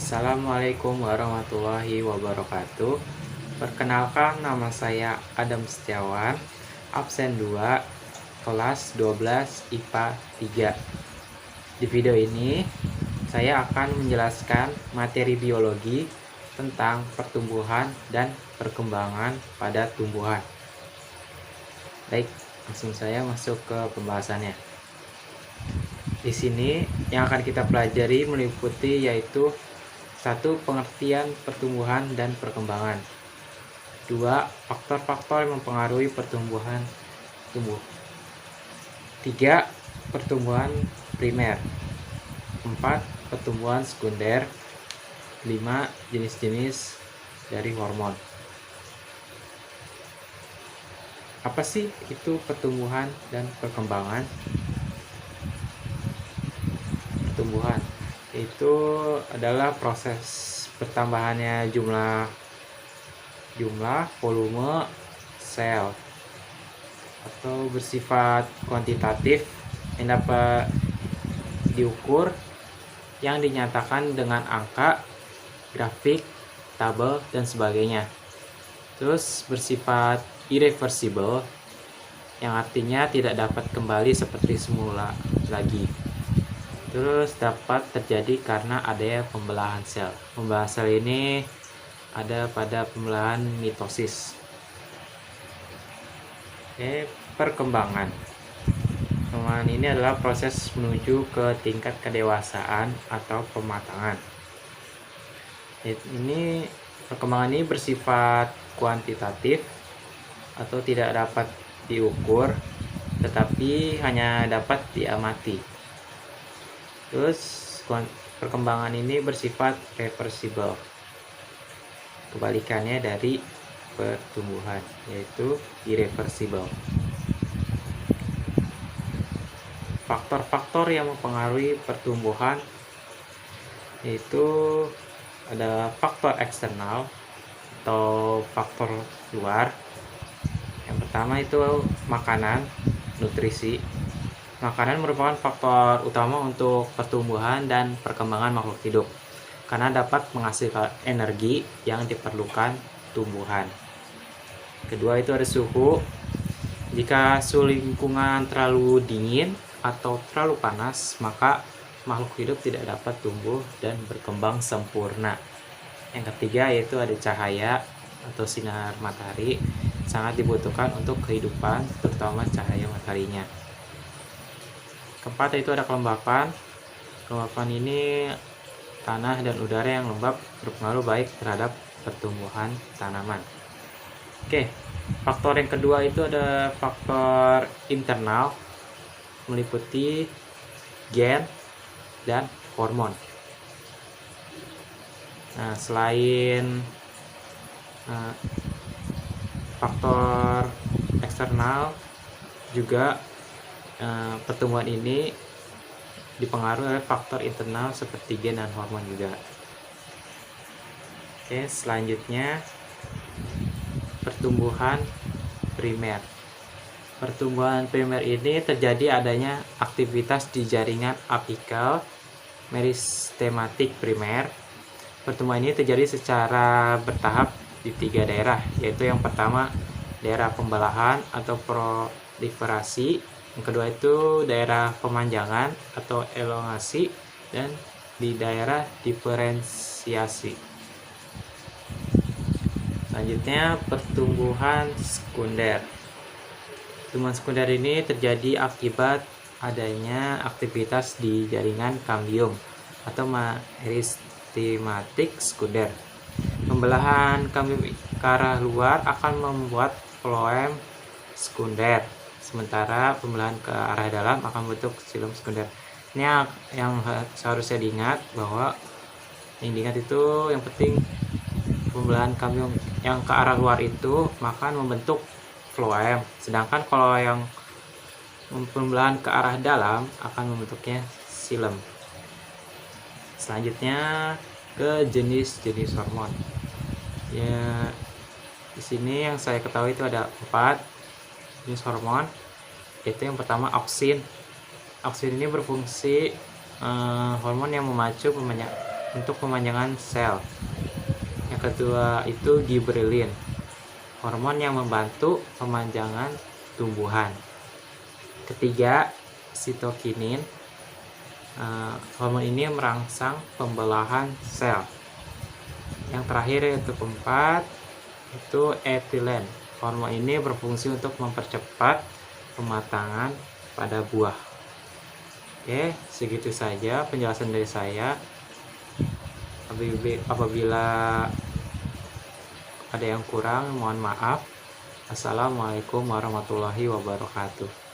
Assalamualaikum warahmatullahi wabarakatuh. Perkenalkan, nama saya Adam Setiawan, absen 2, kelas 12 IPA 3. Di video ini saya akan menjelaskan materi biologi tentang pertumbuhan dan perkembangan pada tumbuhan. Baik, langsung saya masuk ke pembahasannya. Di sini yang akan kita pelajari meliputi yaitu 1. Pengertian pertumbuhan dan perkembangan. 2. Faktor-faktor yang mempengaruhi pertumbuhan tumbuh. 3. Pertumbuhan primer. 4. Pertumbuhan sekunder. 5. Jenis-jenis dari hormon. Apa sih itu pertumbuhan dan perkembangan? Pertumbuhan itu adalah proses bertambahannya jumlah volume sel atau bersifat kuantitatif yang dapat diukur, yang dinyatakan dengan angka, grafik, tabel, dan sebagainya. Terus bersifat irreversible, yang artinya tidak dapat kembali seperti semula lagi. Terus dapat terjadi karena adanya pembelahan sel. Pembelahan sel ini ada pada pembelahan mitosis. Perkembangan. Perkembangan ini adalah proses menuju ke tingkat kedewasaan atau pematangan. Perkembangan ini bersifat kuantitatif atau tidak dapat diukur, tetapi hanya dapat diamati. Terus perkembangan ini bersifat reversible, kebalikannya dari pertumbuhan, yaitu irreversible. Faktor-faktor yang mempengaruhi pertumbuhan yaitu ada faktor eksternal atau faktor luar. Yang pertama itu makanan, nutrisi. Makanan merupakan faktor utama untuk pertumbuhan dan perkembangan makhluk hidup karena dapat menghasilkan energi yang diperlukan tumbuhan. Kedua itu ada suhu. Jika suhu lingkungan terlalu dingin atau terlalu panas, maka makhluk hidup tidak dapat tumbuh dan berkembang sempurna. Yang ketiga yaitu ada cahaya atau sinar matahari, sangat dibutuhkan untuk kehidupan, terutama cahaya mataharinya. Keempat itu ada kelembapan. Kelembapan ini tanah dan udara yang lembab berpengaruh baik terhadap pertumbuhan tanaman. Faktor yang kedua itu ada faktor internal, meliputi gen dan hormon. Nah, selain faktor eksternal, juga pertumbuhan ini dipengaruhi oleh faktor internal seperti gen dan hormon juga. Selanjutnya pertumbuhan primer. Pertumbuhan primer ini terjadi adanya aktivitas di jaringan apikal meristematik primer. Pertumbuhan ini terjadi secara bertahap di 3 daerah, yaitu yang pertama daerah pembelahan atau proliferasi, yang kedua itu daerah pemanjangan atau elongasi, dan di daerah diferensiasi. Selanjutnya pertumbuhan sekunder. Pertumbuhan sekunder ini terjadi akibat adanya aktivitas di jaringan kambium atau meristematik sekunder. Pembelahan kambium ke arah luar akan membuat floem sekunder, sementara pembelahan ke arah dalam akan membentuk xilem sekunder. Ini yang seharusnya diingat, bahwa yang diingat itu yang penting pembelahan kambium yang ke arah luar itu akan membentuk floem, sedangkan kalau yang pembelahan ke arah dalam akan membentuknya xilem. Selanjutnya ke jenis-jenis hormon. Ya, di sini yang saya ketahui itu ada 4 jenis hormon. Itu yang pertama auksin. Auksin ini berfungsi hormon yang memacu untuk pemanjangan sel. Yang kedua itu gibberellin, hormon yang membantu pemanjangan tumbuhan. Ketiga, sitokinin, hormon ini merangsang pembelahan sel. Yang terakhir yaitu keempat, itu etilen, hormon ini berfungsi untuk mempercepat pematangan pada buah. Oke, segitu saja penjelasan dari saya. Apabila ada yang kurang, mohon maaf. Assalamualaikum warahmatullahi wabarakatuh.